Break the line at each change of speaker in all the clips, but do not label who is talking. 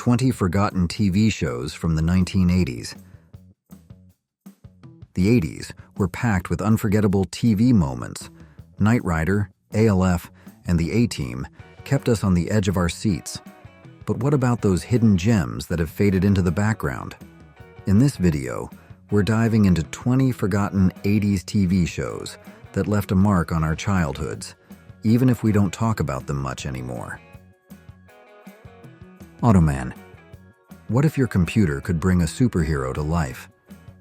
20 forgotten TV shows from the 1980s. The 80s were packed with unforgettable TV moments. Knight Rider, ALF, and the A-Team kept us on the edge of our seats. But what about those hidden gems that have faded into the background? In this video, we're diving into 20 forgotten 80s TV shows that left a mark on our childhoods, even if we don't talk about them much anymore. Automan. What if your computer could bring a superhero to life?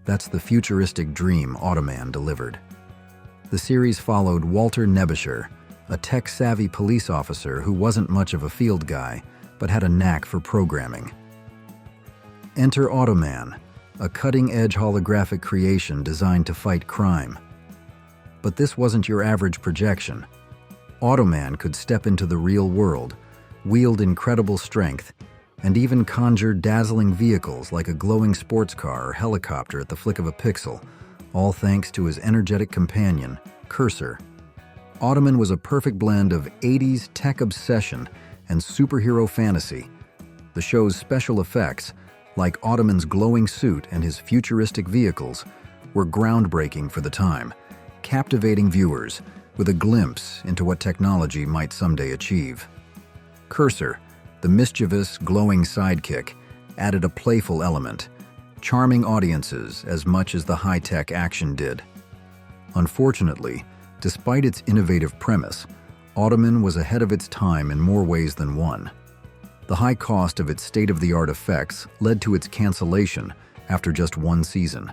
That's the futuristic dream Automan delivered. The series followed Walter Nebusher, a tech-savvy police officer who wasn't much of a field guy, but had a knack for programming. Enter Automan, a cutting-edge holographic creation designed to fight crime. But this wasn't your average projection. Automan could step into the real world, wield incredible strength, and even conjure dazzling vehicles like a glowing sports car or helicopter at the flick of a pixel, all thanks to his energetic companion, Cursor. Automan was a perfect blend of 80s tech obsession and superhero fantasy. The show's special effects, like Automan's glowing suit and his futuristic vehicles, were groundbreaking for the time, captivating viewers with a glimpse into what technology might someday achieve. Cursor, the mischievous, glowing sidekick, added a playful element, charming audiences as much as the high-tech action did. Unfortunately, despite its innovative premise, Automan was ahead of its time in more ways than one. The high cost of its state-of-the-art effects led to its cancellation after just one season.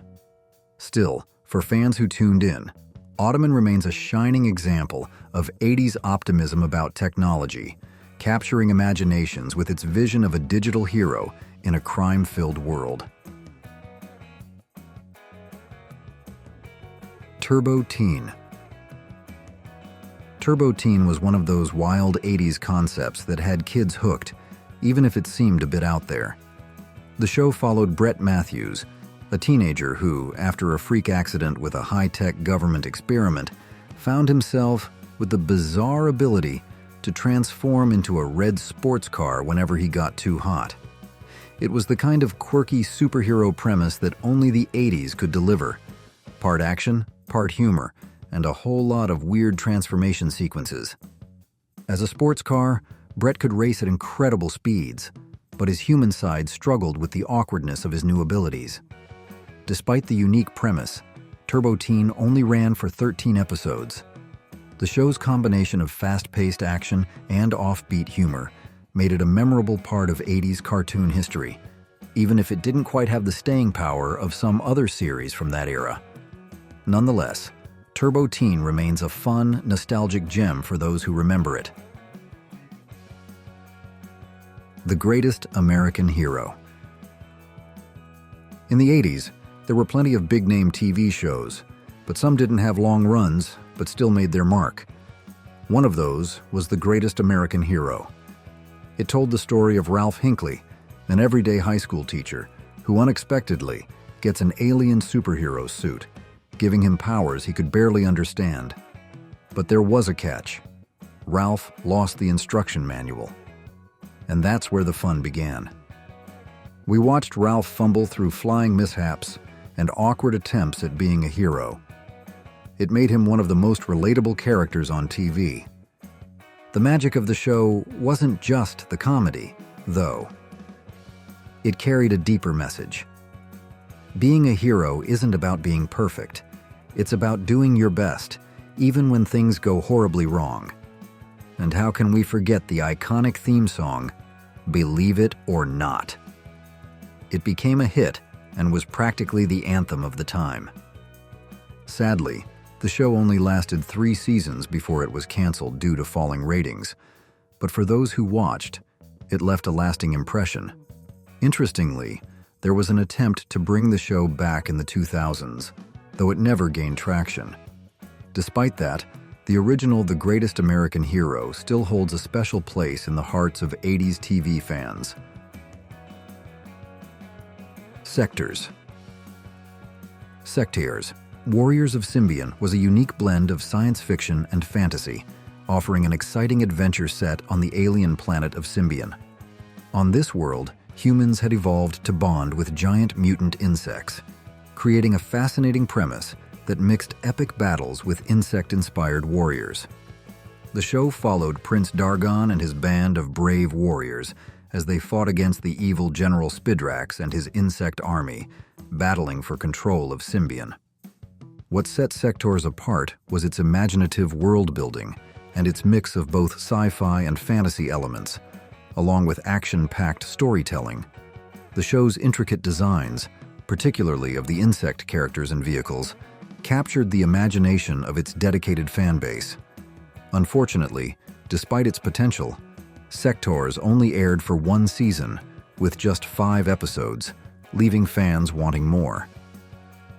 Still, for fans who tuned in, Automan remains a shining example of 80s optimism about technology, capturing imaginations with its vision of a digital hero in a crime-filled world. Turbo Teen. Turbo Teen was one of those wild 80s concepts that had kids hooked, even if it seemed a bit out there. The show followed Brett Matthews, a teenager who, after a freak accident with a high-tech government experiment, found himself with the bizarre ability to transform into a red sports car whenever he got too hot. It was the kind of quirky superhero premise that only the 80s could deliver. Part action, part humor, and a whole lot of weird transformation sequences. As a sports car, Brett could race at incredible speeds, but his human side struggled with the awkwardness of his new abilities. Despite the unique premise, Turbo Teen only ran for 13 episodes. The show's combination of fast-paced action and offbeat humor made it a memorable part of 80s cartoon history, even if it didn't quite have the staying power of some other series from that era. Nonetheless, Turbo Teen remains a fun, nostalgic gem for those who remember it. The Greatest American Hero. In the 80s, there were plenty of big-name TV shows, but some didn't have long runs, but still made their mark. One of those was The Greatest American Hero. It told the story of Ralph Hinckley, an everyday high school teacher who unexpectedly gets an alien superhero suit, giving him powers he could barely understand. But there was a catch. Ralph lost the instruction manual. And that's where the fun began. We watched Ralph fumble through flying mishaps and awkward attempts at being a hero. It made him one of the most relatable characters on TV. The magic of the show wasn't just the comedy, though. It carried a deeper message. Being a hero isn't about being perfect. It's about doing your best, even when things go horribly wrong. And how can we forget the iconic theme song, Believe It or Not? It became a hit and was practically the anthem of the time. Sadly, the show only lasted 3 seasons before it was canceled due to falling ratings, but for those who watched, it left a lasting impression. Interestingly, there was an attempt to bring the show back in the 2000s, though it never gained traction. Despite that, the original The Greatest American Hero still holds a special place in the hearts of 80s TV fans. Sectaurs. Sectaurs, Warriors of Symbion was a unique blend of science fiction and fantasy, offering an exciting adventure set on the alien planet of Symbion. On this world, humans had evolved to bond with giant mutant insects, creating a fascinating premise that mixed epic battles with insect-inspired warriors. The show followed Prince Dargon and his band of brave warriors as they fought against the evil General Spidrax and his insect army, battling for control of Symbion. What set Sectaurs apart was its imaginative world-building and its mix of both sci-fi and fantasy elements, along with action-packed storytelling. The show's intricate designs, particularly of the insect characters and vehicles, captured the imagination of its dedicated fan base. Unfortunately, despite its potential, Sectaurs only aired for one season, with just 5 episodes, leaving fans wanting more.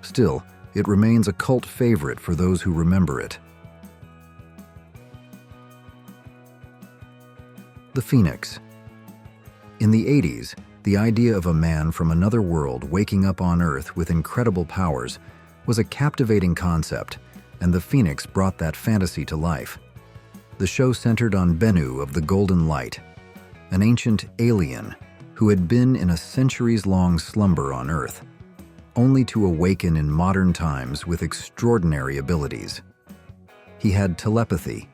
Still, it remains a cult favorite for those who remember it. The Phoenix. In the 80s, the idea of a man from another world waking up on Earth with incredible powers was a captivating concept, and the Phoenix brought that fantasy to life. The show centered on Bennu of the Golden Light, an ancient alien who had been in a centuries-long slumber on Earth, only to awaken in modern times with extraordinary abilities. He had telepathy,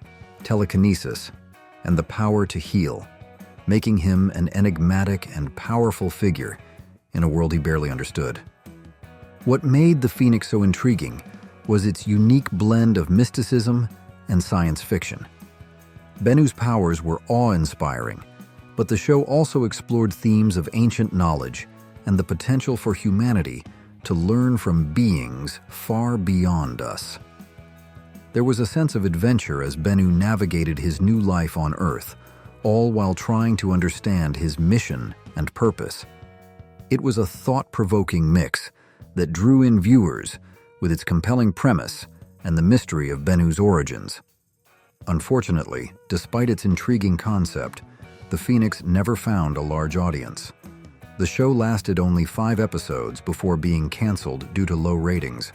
telekinesis, and the power to heal, making him an enigmatic and powerful figure in a world he barely understood. What made the Phoenix so intriguing was its unique blend of mysticism and science fiction. Bennu's powers were awe-inspiring, but the show also explored themes of ancient knowledge and the potential for humanity to learn from beings far beyond us. There was a sense of adventure as Bennu navigated his new life on Earth, all while trying to understand his mission and purpose. It was a thought-provoking mix that drew in viewers with its compelling premise and the mystery of Bennu's origins. Unfortunately, despite its intriguing concept, the Phoenix never found a large audience. The show lasted only 5 episodes before being canceled due to low ratings.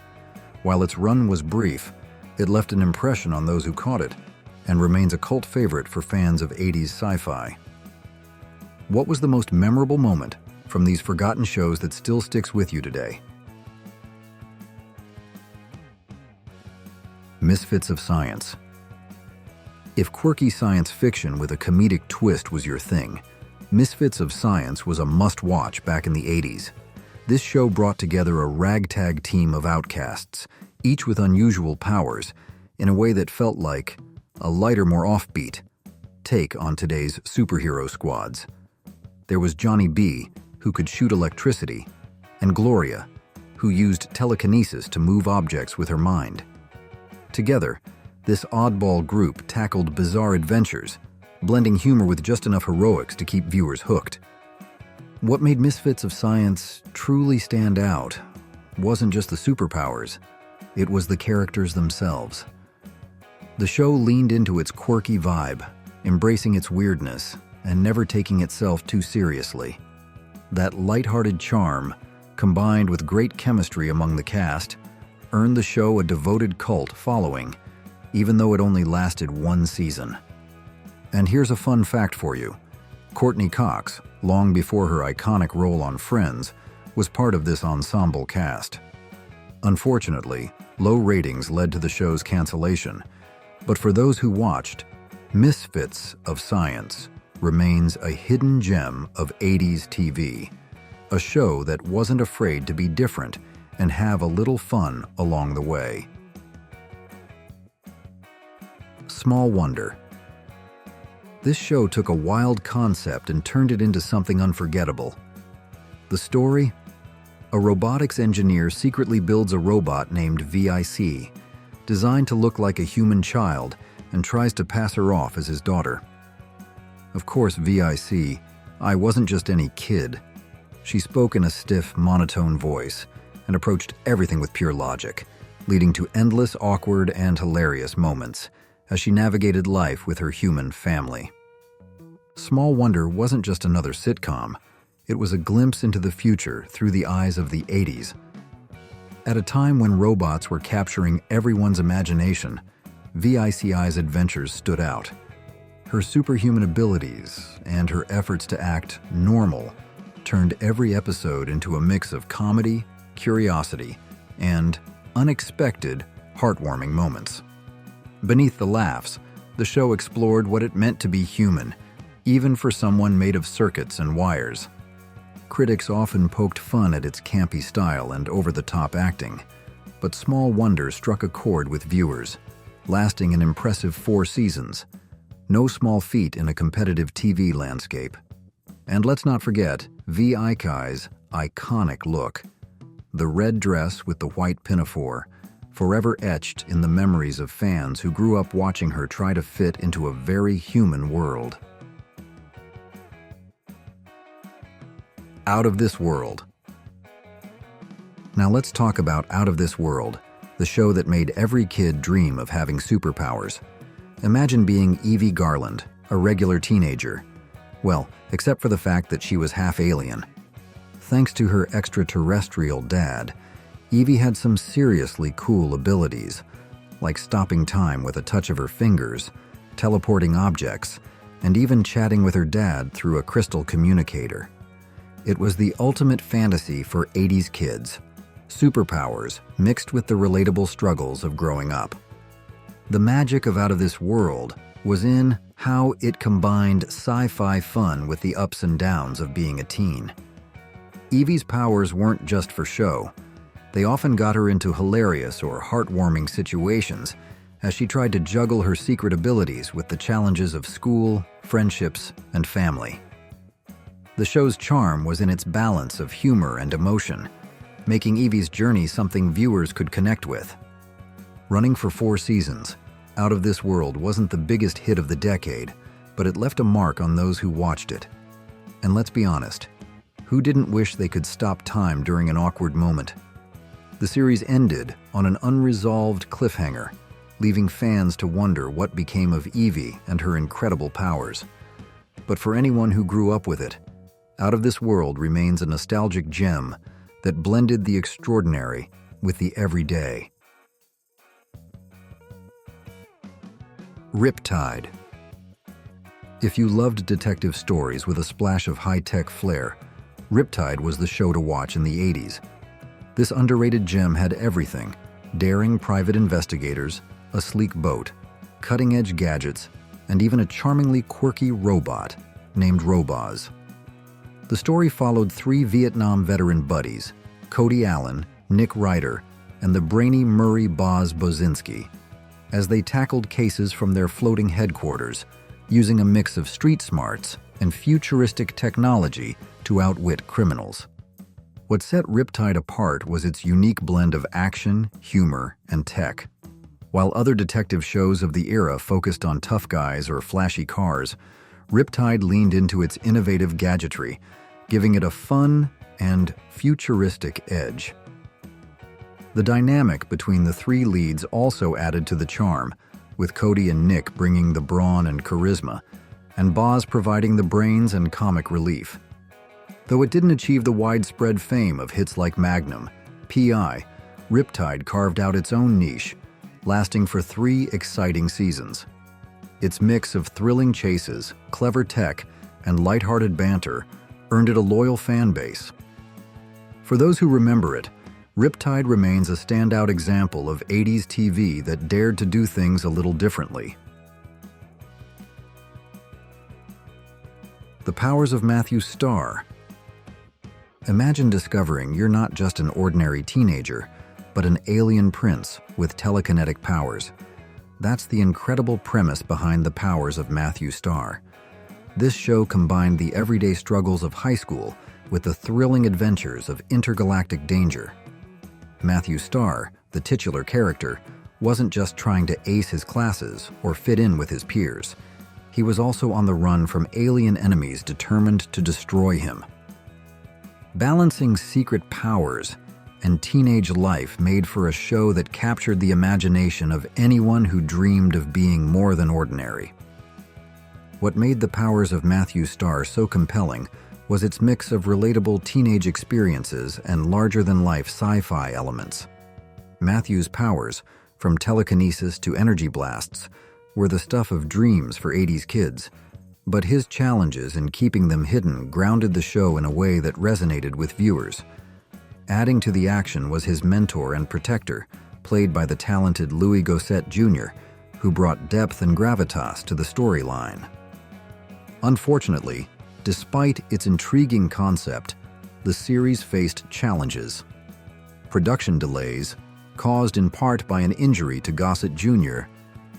While its run was brief, it left an impression on those who caught it, and remains a cult favorite for fans of 80s sci-fi. What was the most memorable moment from these forgotten shows that still sticks with you today? Misfits of Science. If quirky science fiction with a comedic twist was your thing, Misfits of Science was a must-watch back in the 80s. This show brought together a ragtag team of outcasts, each with unusual powers, in a way that felt like a lighter, more offbeat take on today's superhero squads. There was Johnny B, who could shoot electricity, and Gloria, who used telekinesis to move objects with her mind. Together, this oddball group tackled bizarre adventures, blending humor with just enough heroics to keep viewers hooked. What made Misfits of Science truly stand out wasn't just the superpowers, it was the characters themselves. The show leaned into its quirky vibe, embracing its weirdness and never taking itself too seriously. That lighthearted charm, combined with great chemistry among the cast, earned the show a devoted cult following, even though it only lasted 1 season. And here's a fun fact for you. Courtney Cox, long before her iconic role on Friends, was part of this ensemble cast. Unfortunately, low ratings led to the show's cancellation, but for those who watched, Misfits of Science remains a hidden gem of 80s TV, a show that wasn't afraid to be different and have a little fun along the way. Small Wonder. This show took a wild concept and turned it into something unforgettable. The story? A robotics engineer secretly builds a robot named VIC, designed to look like a human child, and tries to pass her off as his daughter. Of course, VIC, I wasn't just any kid. She spoke in a stiff, monotone voice and approached everything with pure logic, leading to endless, awkward, and hilarious moments as she navigated life with her human family. Small Wonder wasn't just another sitcom. It was a glimpse into the future through the eyes of the 80s. At a time when robots were capturing everyone's imagination, VICI's adventures stood out. Her superhuman abilities and her efforts to act normal turned every episode into a mix of comedy, curiosity, and unexpected, heartwarming moments. Beneath the laughs, the show explored what it meant to be human, even for someone made of circuits and wires. Critics often poked fun at its campy style and over-the-top acting, but Small Wonder struck a chord with viewers, lasting an impressive 4 seasons. No small feat in a competitive TV landscape. And let's not forget V.I.K's iconic look. The red dress with the white pinafore, forever etched in the memories of fans who grew up watching her try to fit into a very human world. Out of This World. Now let's talk about Out of This World, the show that made every kid dream of having superpowers. Imagine being Evie Garland, a regular teenager. Well, except for the fact that she was half alien. Thanks to her extraterrestrial dad, Evie had some seriously cool abilities, like stopping time with a touch of her fingers, teleporting objects, and even chatting with her dad through a crystal communicator. It was the ultimate fantasy for 80s kids. Superpowers mixed with the relatable struggles of growing up. The magic of Out of This World was in how it combined sci-fi fun with the ups and downs of being a teen. Evie's powers weren't just for show. They often got her into hilarious or heartwarming situations as she tried to juggle her secret abilities with the challenges of school, friendships, and family. The show's charm was in its balance of humor and emotion, making Evie's journey something viewers could connect with. Running for 4 seasons, Out of This World wasn't the biggest hit of the decade, but it left a mark on those who watched it. And let's be honest, who didn't wish they could stop time during an awkward moment? The series ended on an unresolved cliffhanger, leaving fans to wonder what became of Evie and her incredible powers. But for anyone who grew up with it, Out of This World remains a nostalgic gem that blended the extraordinary with the everyday. Riptide. If you loved detective stories with a splash of high-tech flair, Riptide was the show to watch in the 80s. This underrated gem had everything: daring private investigators, a sleek boat, cutting-edge gadgets, and even a charmingly quirky robot named Roboz. The story followed 3 Vietnam veteran buddies, Cody Allen, Nick Ryder, and the brainy Murray Boz Bozinski, as they tackled cases from their floating headquarters, using a mix of street smarts and futuristic technology to outwit criminals. What set Riptide apart was its unique blend of action, humor, and tech. While other detective shows of the era focused on tough guys or flashy cars, Riptide leaned into its innovative gadgetry, giving it a fun and futuristic edge. The dynamic between the 3 leads also added to the charm, with Cody and Nick bringing the brawn and charisma, and Boz providing the brains and comic relief. Though it didn't achieve the widespread fame of hits like Magnum, P.I., Riptide carved out its own niche, lasting for 3 exciting seasons. Its mix of thrilling chases, clever tech, and lighthearted banter earned it a loyal fan base. For those who remember it, Riptide remains a standout example of 80s TV that dared to do things a little differently. The powers of Matthew Starr. Imagine discovering you're not just an ordinary teenager, but an alien prince with telekinetic powers. That's the incredible premise behind the powers of Matthew Starr. This show combined the everyday struggles of high school with the thrilling adventures of intergalactic danger. Matthew Starr, the titular character, wasn't just trying to ace his classes or fit in with his peers. He was also on the run from alien enemies determined to destroy him. Balancing secret powers and teenage life made for a show that captured the imagination of anyone who dreamed of being more than ordinary. What made the powers of Matthew Starr so compelling was its mix of relatable teenage experiences and larger-than-life sci-fi elements. Matthew's powers, from telekinesis to energy blasts, were the stuff of dreams for 80s kids, But his challenges in keeping them hidden grounded the show in a way that resonated with viewers. Adding to the action was his mentor and protector, played by the talented Louis Gossett Jr., who brought depth and gravitas to the storyline. Unfortunately, despite its intriguing concept, the series faced challenges. Production delays, caused in part by an injury to Gossett Jr.,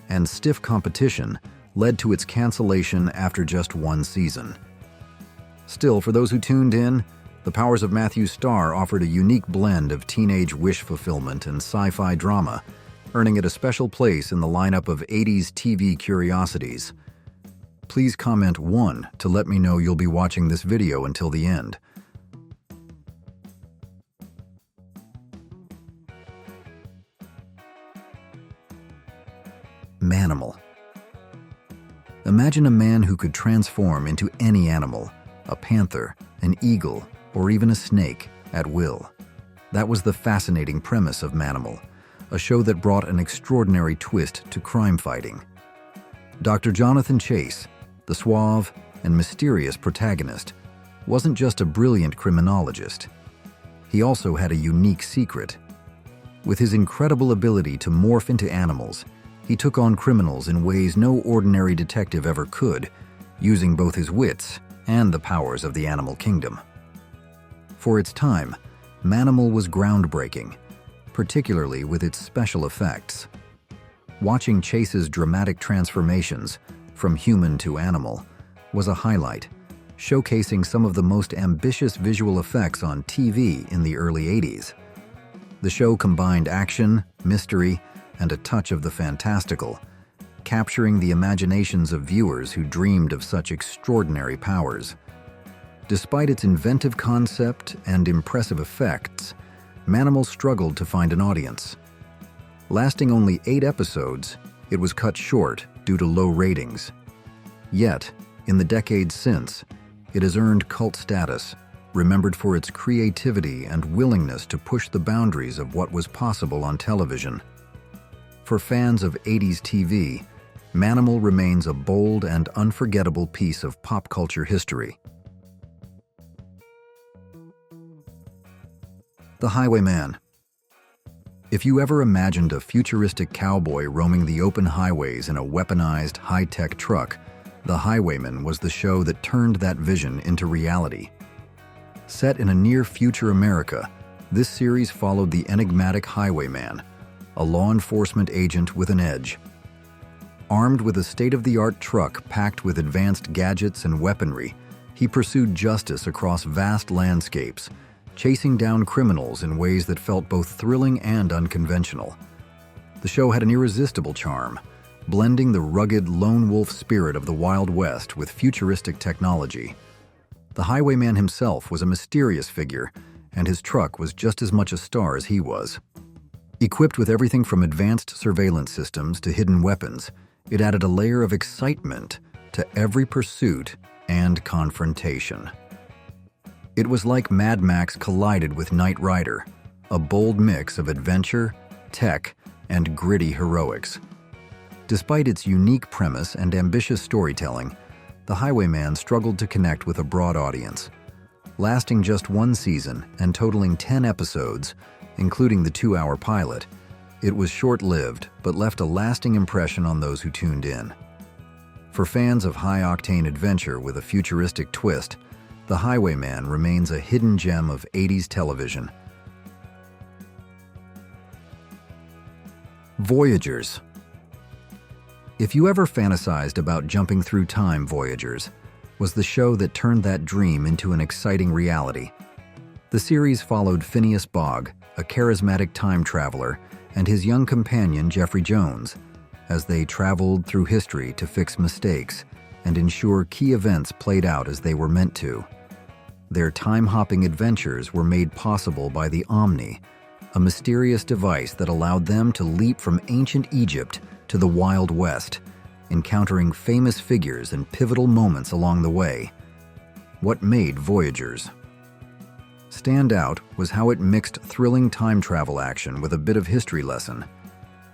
and stiff competition led to its cancellation after just one season. Still, for those who tuned in, The Powers of Matthew Star offered a unique blend of teenage wish fulfillment and sci-fi drama, earning it a special place in the lineup of 80s TV curiosities. Please comment 1 to let me know you'll be watching this video until the end. Manimal. Imagine a man who could transform into any animal, a panther, an eagle, or even a snake, at will. That was the fascinating premise of Manimal, a show that brought an extraordinary twist to crime fighting. Dr. Jonathan Jayce, the suave and mysterious protagonist, wasn't just a brilliant criminologist. He also had a unique secret. With his incredible ability to morph into animals, he took on criminals in ways no ordinary detective ever could, using both his wits and the powers of the animal kingdom. For its time, Manimal was groundbreaking, particularly with its special effects. Watching Chase's dramatic transformations from human to animal was a highlight, showcasing some of the most ambitious visual effects on TV in the early 80s. The show combined action, mystery, and a touch of the fantastical, capturing the imaginations of viewers who dreamed of such extraordinary powers. Despite its inventive concept and impressive effects, Manimal struggled to find an audience. Lasting only 8 episodes, it was cut short due to low ratings. Yet, in the decades since, it has earned cult status, remembered for its creativity and willingness to push the boundaries of what was possible on television. For fans of 80s TV, Manimal remains a bold and unforgettable piece of pop culture history. The Highwayman. If you ever imagined a futuristic cowboy roaming the open highways in a weaponized, high-tech truck, The Highwayman was the show that turned that vision into reality. Set in a near-future America, this series followed the enigmatic Highwayman, a law enforcement agent with an edge. Armed with a state-of-the-art truck packed with advanced gadgets and weaponry, he pursued justice across vast landscapes, chasing down criminals in ways that felt both thrilling and unconventional. The show had an irresistible charm, blending the rugged lone wolf spirit of the Wild West with futuristic technology. The Highwayman himself was a mysterious figure, and his truck was just as much a star as he was. Equipped with everything from advanced surveillance systems to hidden weapons, it added a layer of excitement to every pursuit and confrontation. It was like Mad Max collided with Knight Rider, a bold mix of adventure, tech, and gritty heroics. Despite its unique premise and ambitious storytelling, The Highwayman struggled to connect with a broad audience. Lasting just one season and totaling 10 episodes, including the 2-hour pilot, it was short-lived but left a lasting impression on those who tuned in. For fans of high-octane adventure with a futuristic twist, The Highwayman remains a hidden gem of 80s television. Voyagers. If you ever fantasized about jumping through time, Voyagers was the show that turned that dream into an exciting reality. The series followed Phineas Fogg, a charismatic time traveler, and his young companion Jeffrey Jones, as they traveled through history to fix mistakes and ensure key events played out as they were meant to. Their time-hopping adventures were made possible by the Omni, a mysterious device that allowed them to leap from ancient Egypt to the Wild West, encountering famous figures and pivotal moments along the way. What made Voyagers stand out was how it mixed thrilling time travel action with a bit of history lesson.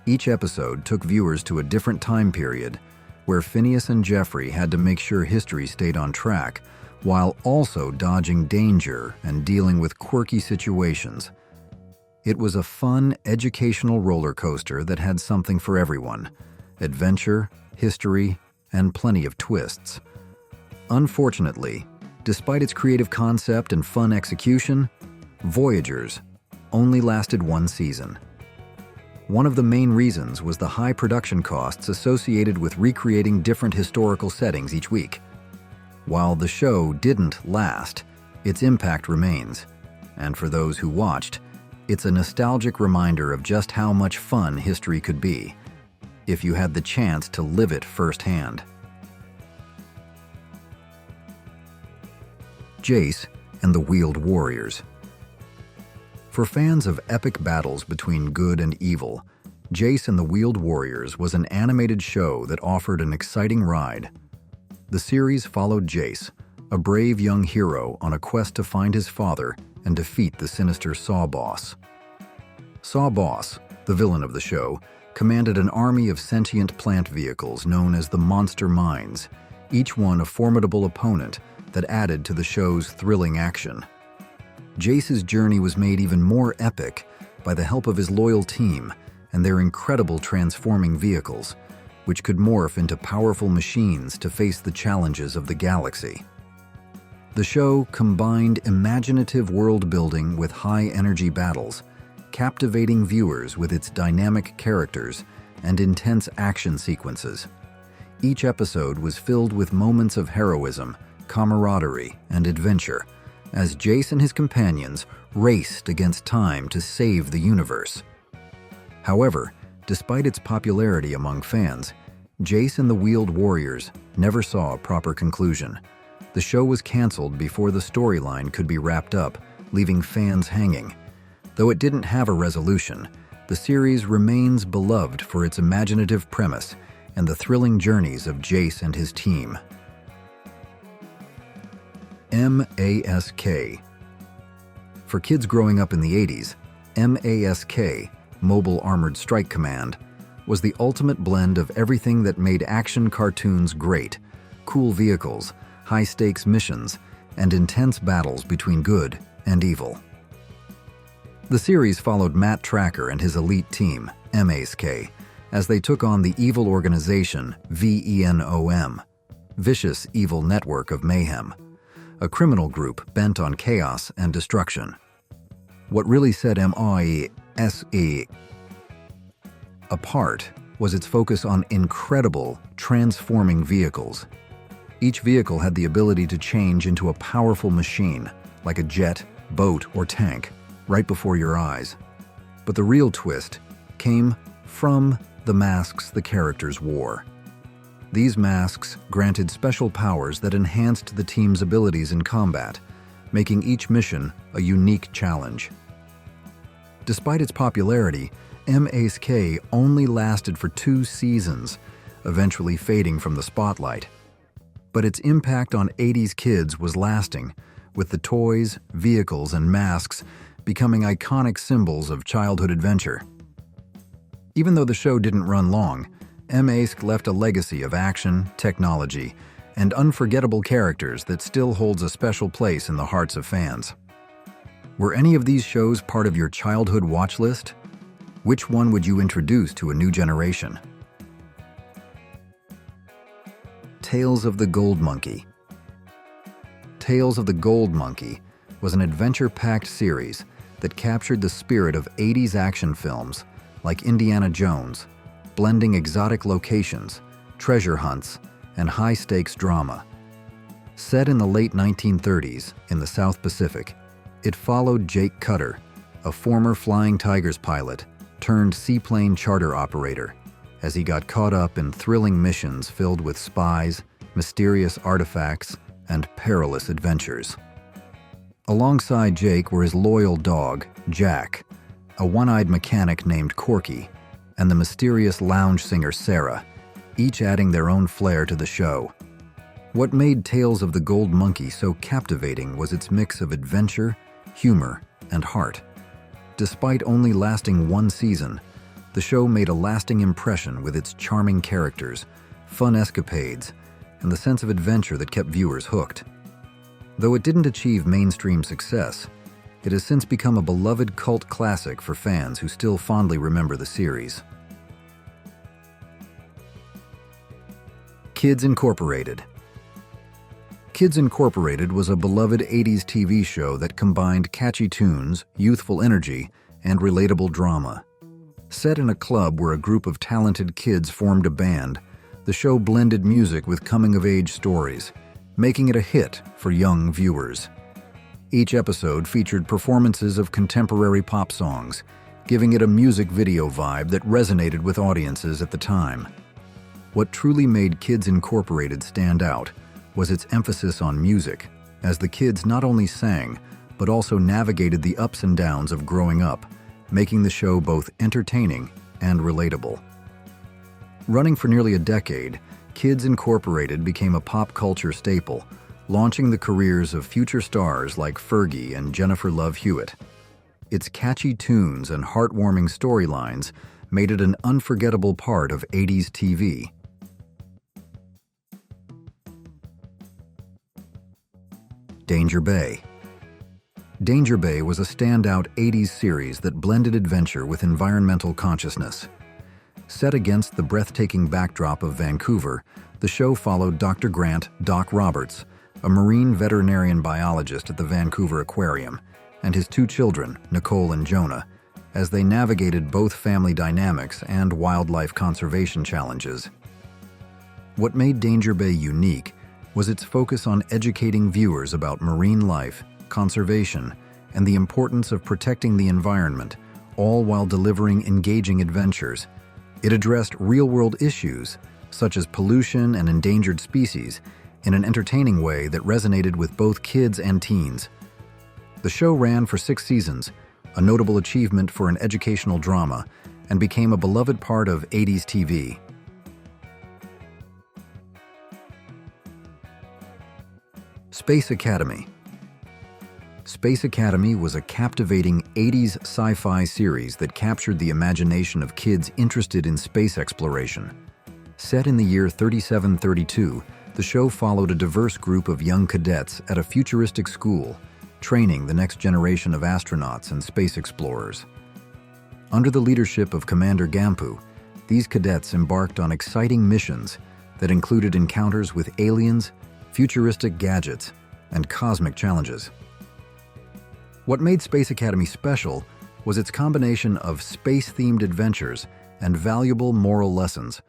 Each episode took viewers to a different time period, where Phineas and Jeffrey had to make sure history stayed on track, while also dodging danger and dealing with quirky situations. It was a fun, educational roller coaster that had something for everyone: adventure, history, and plenty of twists. Unfortunately, despite its creative concept and fun execution, Voyagers only lasted one season. One of the main reasons was the high production costs associated with recreating different historical settings each week. While the show didn't last, its impact remains, and for those who watched, it's a nostalgic reminder of just how much fun history could be if you had the chance to live it firsthand. Jayce and the Wheeled Warriors. For fans of epic battles between good and evil, Jayce and the Wheeled Warriors was an animated show that offered an exciting ride. The series followed Jayce, a brave young hero on a quest to find his father and defeat the sinister Saw Boss. Saw Boss, the villain of the show, commanded an army of sentient plant vehicles known as the Monster Minds, each one a formidable opponent that added to the show's thrilling action. Jayce's journey was made even more epic by the help of his loyal team and their incredible transforming vehicles, which could morph into powerful machines to face the challenges of the galaxy. The show combined imaginative world-building with high-energy battles, captivating viewers with its dynamic characters and intense action sequences. Each episode was filled with moments of heroism, camaraderie, and adventure, as Jayce and his companions raced against time to save the universe. However, despite its popularity among fans, Jayce and the Wheeled Warriors never saw a proper conclusion. The show was canceled before the storyline could be wrapped up, leaving fans hanging. Though it didn't have a resolution, the series remains beloved for its imaginative premise and the thrilling journeys of Jayce and his team. M.A.S.K. For kids growing up in the 80s, M.A.S.K, Mobile Armored Strike Command, was the ultimate blend of everything that made action cartoons great: cool vehicles, high-stakes missions, and intense battles between good and evil. The series followed Matt Tracker and his elite team, M.A.S.K, as they took on the evil organization VENOM, Vicious Evil Network of Mayhem, a criminal group bent on chaos and destruction. What really set M.A.S.K apart was its focus on incredible, transforming vehicles. Each vehicle had the ability to change into a powerful machine, like a jet, boat, or tank, right before your eyes. But the real twist came from the masks the characters wore. These masks granted special powers that enhanced the team's abilities in combat, making each mission a unique challenge. Despite its popularity, M.A.S.K only lasted for 2 seasons, eventually fading from the spotlight. But its impact on 80s kids was lasting, with the toys, vehicles, and masks becoming iconic symbols of childhood adventure. Even though the show didn't run long, M.A.S.K left a legacy of action, technology, and unforgettable characters that still holds a special place in the hearts of fans. Were any of these shows part of your childhood watch list? Which one would you introduce to a new generation? Tales of the Gold Monkey. Tales of the Gold Monkey was an adventure-packed series that captured the spirit of 80s action films like Indiana Jones, blending exotic locations, treasure hunts, and high-stakes drama. Set in the late 1930s in the South Pacific, it followed Jake Cutter, a former Flying Tigers pilot turned seaplane charter operator, as he got caught up in thrilling missions filled with spies, mysterious artifacts, and perilous adventures. Alongside Jake were his loyal dog, Jack, a one-eyed mechanic named Quirky, and the mysterious lounge singer Sarah, each adding their own flair to the show. What made Tales of the Gold Monkey so captivating was its mix of adventure, humor, and heart. Despite only lasting 1 season, the show made a lasting impression with its charming characters, fun escapades, and the sense of adventure that kept viewers hooked. Though it didn't achieve mainstream success, it has since become a beloved cult classic for fans who still fondly remember the series. Kids Incorporated. Kids Incorporated was a beloved 80s TV show that combined catchy tunes, youthful energy, and relatable drama. Set in a club where a group of talented kids formed a band, the show blended music with coming-of-age stories, making it a hit for young viewers. Each episode featured performances of contemporary pop songs, giving it a music video vibe that resonated with audiences at the time. What truly made Kids Incorporated stand out was its emphasis on music, as the kids not only sang, but also navigated the ups and downs of growing up, making the show both entertaining and relatable. Running for nearly a decade, Kids Incorporated became a pop culture staple, launching the careers of future stars like Fergie and Jennifer Love Hewitt. Its catchy tunes and heartwarming storylines made it an unforgettable part of 80s TV. Danger Bay. Danger Bay was a standout 80s series that blended adventure with environmental consciousness. Set against the breathtaking backdrop of Vancouver, the show followed Dr. Grant "Doc" Roberts, a marine veterinarian biologist at the Vancouver Aquarium, and his two children, Nicole and Jonah, as they navigated both family dynamics and wildlife conservation challenges. What made Danger Bay unique was its focus on educating viewers about marine life, conservation, and the importance of protecting the environment, all while delivering engaging adventures. It addressed real-world issues, such as pollution and endangered species, in an entertaining way that resonated with both kids and teens. The show ran for 6 seasons, a notable achievement for an educational drama, and became a beloved part of 80s TV. Space Academy. Space Academy was a captivating 80s sci-fi series that captured the imagination of kids interested in space exploration. Set in the year 3732, the show followed a diverse group of young cadets at a futuristic school, training the next generation of astronauts and space explorers. Under the leadership of Commander Gampu, these cadets embarked on exciting missions that included encounters with aliens, futuristic gadgets, and cosmic challenges. What made Space Academy special was its combination of space-themed adventures and valuable moral lessons,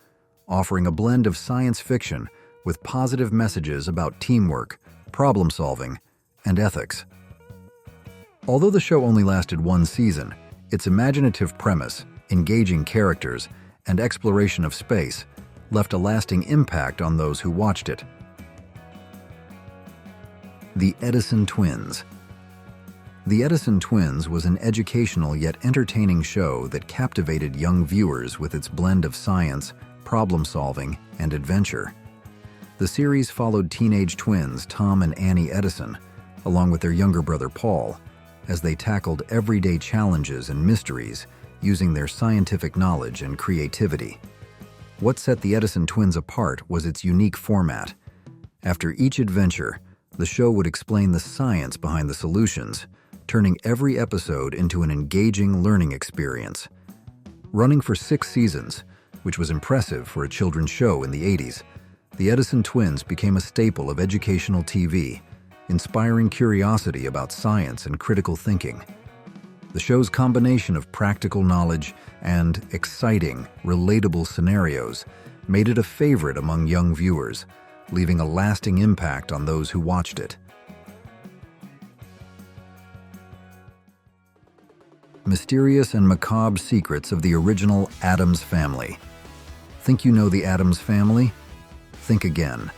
offering a blend of science fiction with positive messages about teamwork, problem-solving, and ethics. Although the show only lasted 1 season, its imaginative premise, engaging characters, and exploration of space left a lasting impact on those who watched it. The Edison Twins. The Edison Twins was an educational yet entertaining show that captivated young viewers with its blend of science, problem-solving, and adventure. The series followed teenage twins Tom and Annie Edison, along with their younger brother Paul, as they tackled everyday challenges and mysteries using their scientific knowledge and creativity. What set the Edison Twins apart was its unique format. After each adventure, the show would explain the science behind the solutions, turning every episode into an engaging learning experience. Running for 6 seasons, which was impressive for a children's show in the 80s, the Edison Twins became a staple of educational TV, inspiring curiosity about science and critical thinking. The show's combination of practical knowledge and exciting, relatable scenarios made it a favorite among young viewers, leaving a lasting impact on those who watched it. Mysterious and macabre secrets of the original Addams Family. Think you know the Addams Family? Think again.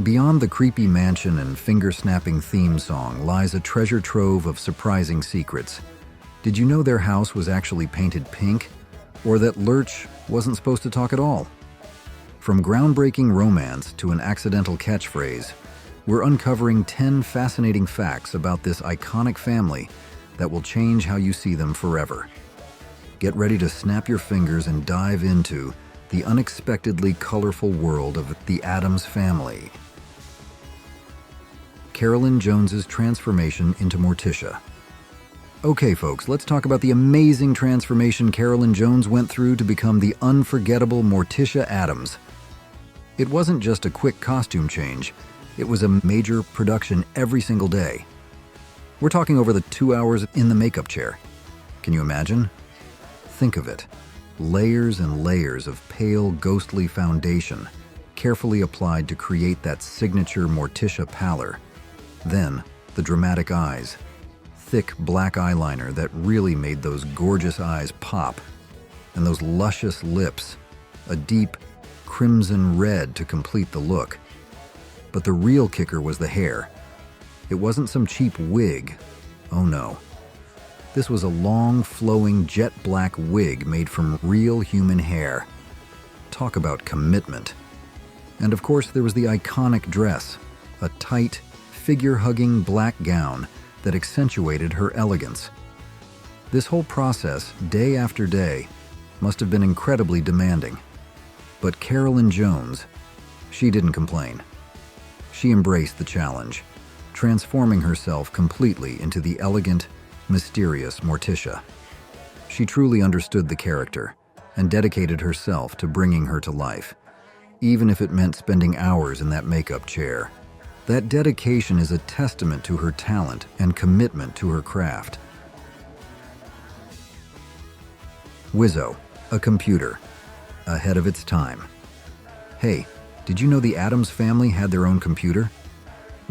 Beyond the creepy mansion and finger-snapping theme song lies a treasure trove of surprising secrets. Did you know their house was actually painted pink? Or that Lurch wasn't supposed to talk at all? From groundbreaking romance to an accidental catchphrase, we're uncovering 10 fascinating facts about this iconic family that will change how you see them forever. Get ready to snap your fingers and dive into the unexpectedly colorful world of the Addams Family. Carolyn Jones's transformation into Morticia. Okay, folks, let's talk about the amazing transformation Carolyn Jones went through to become the unforgettable Morticia Addams. It wasn't just a quick costume change, it was a major production every single day. We're talking over the 2 hours in the makeup chair. Can you imagine? Think of it. Layers and layers of pale, ghostly foundation, carefully applied to create that signature Morticia pallor. Then, the dramatic eyes. Thick black eyeliner that really made those gorgeous eyes pop. And those luscious lips, a deep crimson red to complete the look. But the real kicker was the hair. It wasn't some cheap wig. Oh no. This was a long, flowing, jet black wig made from real human hair. Talk about commitment. And of course, there was the iconic dress, a tight, figure-hugging black gown that accentuated her elegance. This whole process, day after day, must have been incredibly demanding. But Carolyn Jones, she didn't complain. She embraced the challenge, transforming herself completely into the elegant, mysterious Morticia. She truly understood the character and dedicated herself to bringing her to life, even if it meant spending hours in that makeup chair. That dedication is a testament to her talent and commitment to her craft. Wizzo, a computer, ahead of its time. Hey, did you know the Addams Family had their own computer?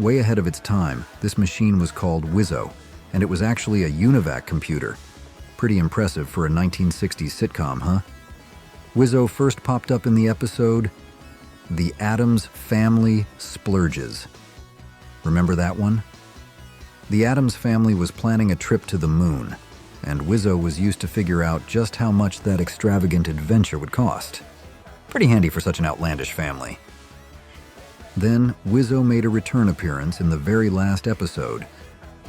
Way ahead of its time, this machine was called Wizzo, and it was actually a UNIVAC computer. Pretty impressive for a 1960s sitcom, huh? Wizzo first popped up in the episode The Addams Family Splurges. Remember that one? The Addams Family was planning a trip to the moon, and Wizzo was used to figure out just how much that extravagant adventure would cost. Pretty handy for such an outlandish family. Then, Wizzo made a return appearance in the very last episode,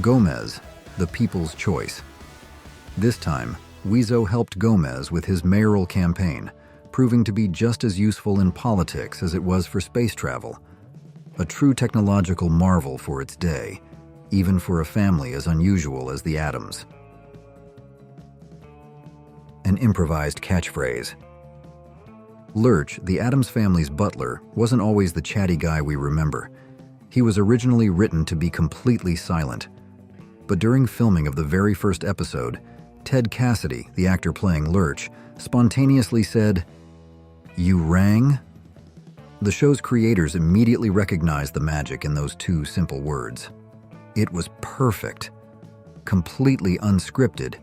Gomez, the People's Choice. This time, Wizzo helped Gomez with his mayoral campaign, proving to be just as useful in politics as it was for space travel. A true technological marvel for its day, even for a family as unusual as the Addams. An improvised catchphrase. Lurch, the Addams family's butler, wasn't always the chatty guy we remember. He was originally written to be completely silent. But during filming of the very first episode, Ted Cassidy, the actor playing Lurch, spontaneously said, "You rang?" The show's creators immediately recognized the magic in those two simple words. It was perfect, completely unscripted,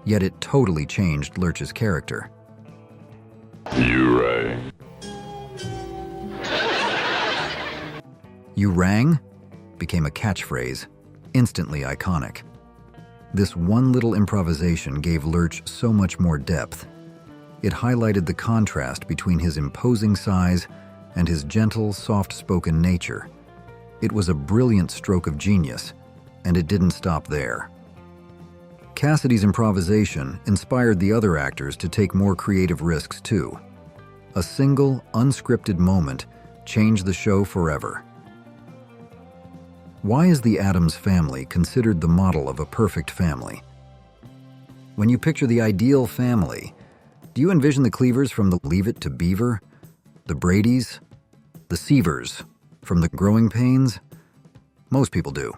yet it totally changed Lurch's character.
You rang.
"You rang?" became a catchphrase, instantly iconic. This one little improvisation gave Lurch so much more depth. It highlighted the contrast between his imposing size and his gentle, soft-spoken nature. It was a brilliant stroke of genius, and it didn't stop there. Cassidy's improvisation inspired the other actors to take more creative risks too. A single, unscripted moment changed the show forever. Why is the Addams Family considered the model of a perfect family? When you picture the ideal family, do you envision the Cleavers from the Leave It to Beaver? The Bradys? The Seavers from the Growing Pains? Most people do.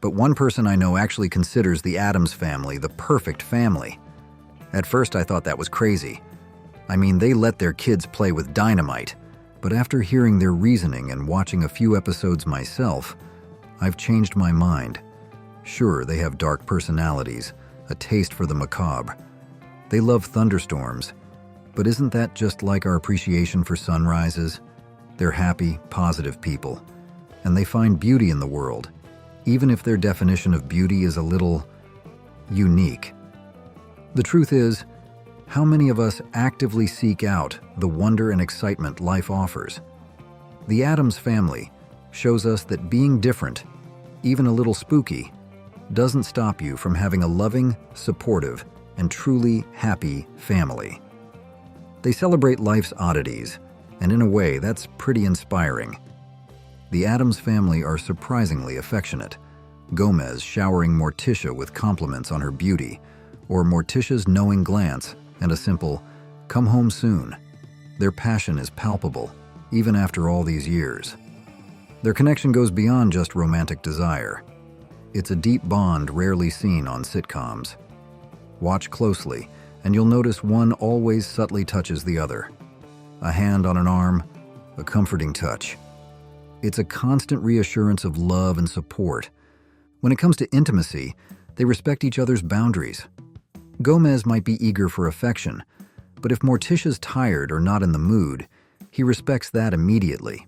But one person I know actually considers the Addams Family the perfect family. At first I thought that was crazy. I mean, they let their kids play with dynamite. But after hearing their reasoning and watching a few episodes myself, I've changed my mind. Sure, they have dark personalities, a taste for the macabre. They love thunderstorms. But isn't that just like our appreciation for sunrises? They're happy, positive people. And they find beauty in the world, even if their definition of beauty is a little unique. The truth is, how many of us actively seek out the wonder and excitement life offers? The Addams Family shows us that being different, even a little spooky, doesn't stop you from having a loving, supportive, and truly happy family. They celebrate life's oddities, and in a way, that's pretty inspiring. The Addams family are surprisingly affectionate. Gomez showering Morticia with compliments on her beauty, or Morticia's knowing glance and a simple, "Come home soon." Their passion is palpable, even after all these years. Their connection goes beyond just romantic desire. It's a deep bond rarely seen on sitcoms. Watch closely, and you'll notice one always subtly touches the other. A hand on an arm, a comforting touch. It's a constant reassurance of love and support. When it comes to intimacy, they respect each other's boundaries. Gomez might be eager for affection, but if Morticia's tired or not in the mood, he respects that immediately.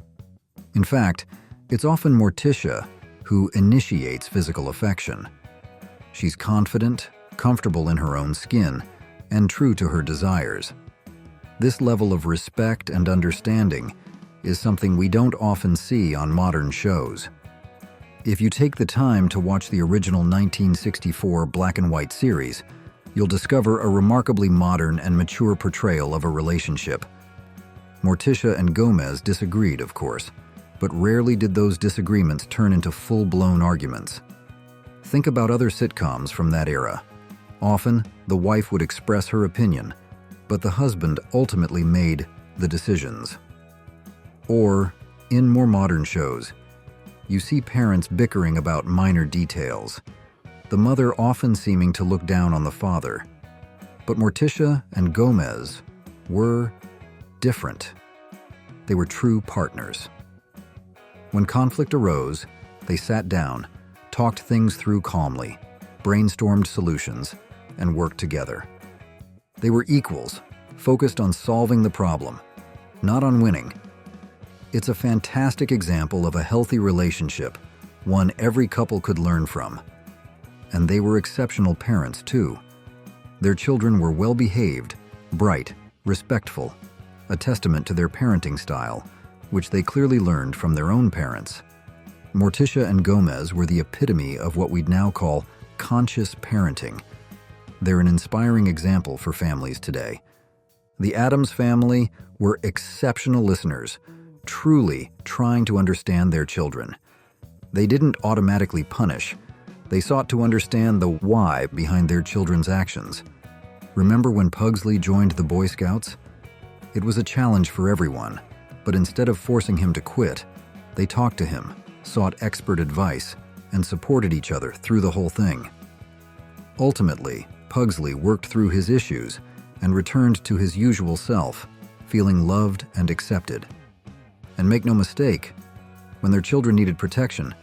In fact, it's often Morticia who initiates physical affection. She's confident, comfortable in her own skin, and true to her desires. This level of respect and understanding is something we don't often see on modern shows. If you take the time to watch the original 1964 black and white series, you'll discover a remarkably modern and mature portrayal of a relationship. Morticia and Gomez disagreed, of course, but rarely did those disagreements turn into full-blown arguments. Think about other sitcoms from that era. Often, the wife would express her opinion, but the husband ultimately made the decisions. Or, in more modern shows, you see parents bickering about minor details, the mother often seeming to look down on the father. But Morticia and Gomez were different. They were true partners. When conflict arose, they sat down, talked things through calmly, brainstormed solutions, and worked together. They were equals, focused on solving the problem, not on winning. It's a fantastic example of a healthy relationship, one every couple could learn from. And they were exceptional parents, too. Their children were well-behaved, bright, respectful, a testament to their parenting style, which they clearly learned from their own parents. Morticia and Gomez were the epitome of what we'd now call conscious parenting. They're an inspiring example for families today. The Addams family were exceptional listeners, truly trying to understand their children. They didn't automatically punish. They sought to understand the why behind their children's actions. Remember when Pugsley joined the Boy Scouts? It was a challenge for everyone, but instead of forcing him to quit, they talked to him, sought expert advice, and supported each other through the whole thing. Ultimately, Pugsley worked through his issues and returned to his usual self, feeling loved and accepted. And make no mistake, when their children needed protection,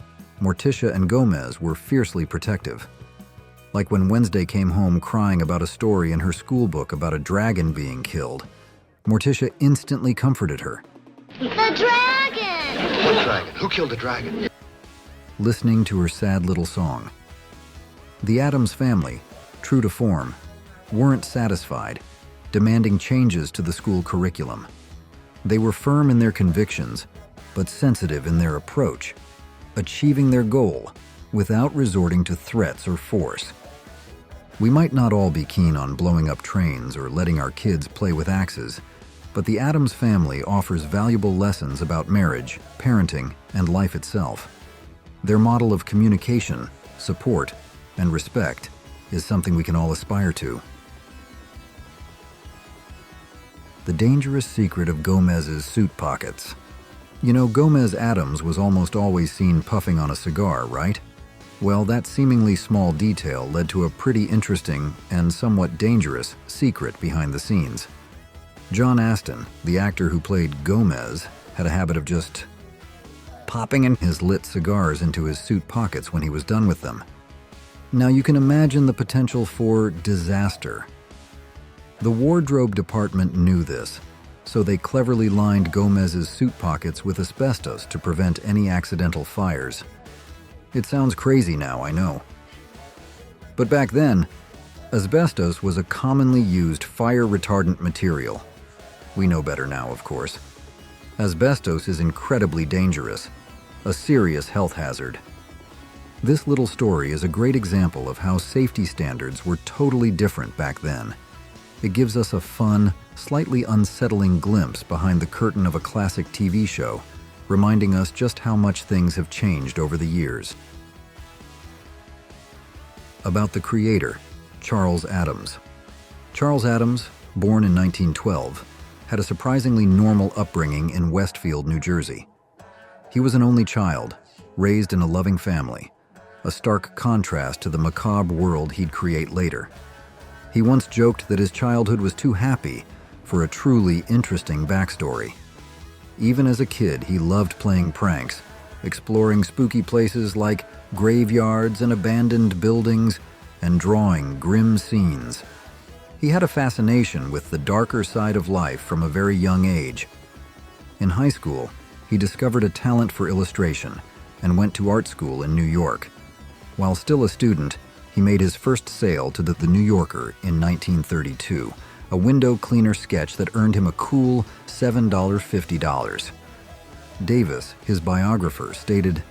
Morticia and Gomez were fiercely protective. Like when Wednesday came home crying about a story in her school book about a dragon being killed, Morticia instantly comforted her.
The dragon!
What dragon? Who killed the dragon?
Listening to her sad little song. The Addams family, true to form, weren't satisfied, demanding changes to the school curriculum. They were firm in their convictions, but sensitive in their approach, achieving their goal without resorting to threats or force. We might not all be keen on blowing up trains or letting our kids play with axes, but the Addams family offers valuable lessons about marriage, parenting, and life itself. Their model of communication, support, and respect is something we can all aspire to. The dangerous secret of Gomez's suit pockets. You know, Gomez Addams was almost always seen puffing on a cigar, right? Well, that seemingly small detail led to a pretty interesting and somewhat dangerous secret behind the scenes. John Astin, the actor who played Gomez, had a habit of just popping in his lit cigars into his suit pockets when he was done with them. Now you can imagine the potential for disaster. The wardrobe department knew this, so they cleverly lined Gomez's suit pockets with asbestos to prevent any accidental fires. It sounds crazy now, I know. But back then, asbestos was a commonly used fire-retardant material. We know better now, of course. Asbestos is incredibly dangerous, a serious health hazard. This little story is a great example of how safety standards were totally different back then. It gives us a fun, slightly unsettling glimpse behind the curtain of a classic TV show, reminding us just how much things have changed over the years. About the creator, Charles Addams. Charles Addams, born in 1912, had a surprisingly normal upbringing in Westfield, New Jersey. He was an only child, raised in a loving family, a stark contrast to the macabre world he'd create later. He once joked that his childhood was too happy for a truly interesting backstory. Even as a kid, he loved playing pranks, exploring spooky places like graveyards and abandoned buildings, and drawing grim scenes. He had a fascination with the darker side of life from a very young age. In high school, he discovered a talent for illustration and went to art school in New York. While still a student, he made his first sale to the New Yorker in 1932, a window cleaner sketch that earned him a cool $7.50. Davis, his biographer, stated,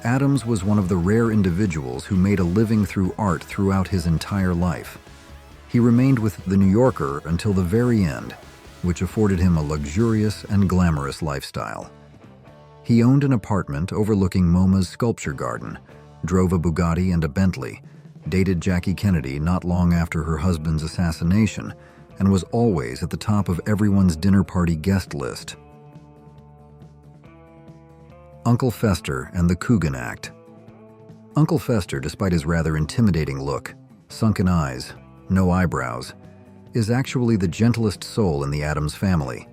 "Addams was one of the rare individuals who made a living through art throughout his entire life. He remained with the New Yorker until the very end, which afforded him a luxurious and glamorous lifestyle. He owned an apartment overlooking MoMA's sculpture garden, drove a Bugatti and a Bentley, dated Jackie Kennedy not long after her husband's assassination, and was always at the top of everyone's dinner party guest list." Uncle Fester and the Coogan Act. Uncle Fester, despite his rather intimidating look, sunken eyes, no eyebrows, is actually the gentlest soul in the Addams family.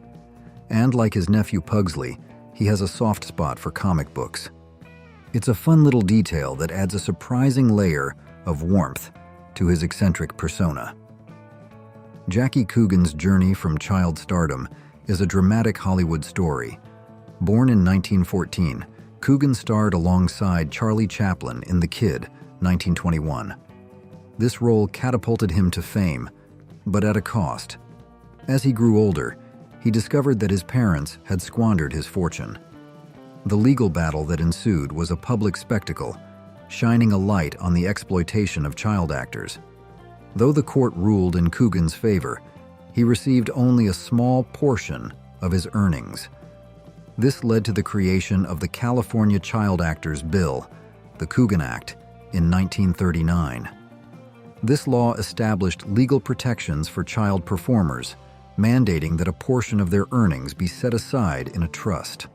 And like his nephew Pugsley, he has a soft spot for comic books. It's a fun little detail that adds a surprising layer of warmth to his eccentric persona. Jackie Coogan's journey from child stardom is a dramatic Hollywood story. Born in 1914, Coogan starred alongside Charlie Chaplin in The Kid, 1921. This role catapulted him to fame, but at a cost. As he grew older, he discovered that his parents had squandered his fortune. The legal battle that ensued was a public spectacle, shining a light on the exploitation of child actors. Though the court ruled in Coogan's favor, he received only a small portion of his earnings. This led to the creation of the California Child Actors Bill, the Coogan Act, in 1939. This law established legal protections for child performers, mandating that a portion of their earnings be set aside in a trust.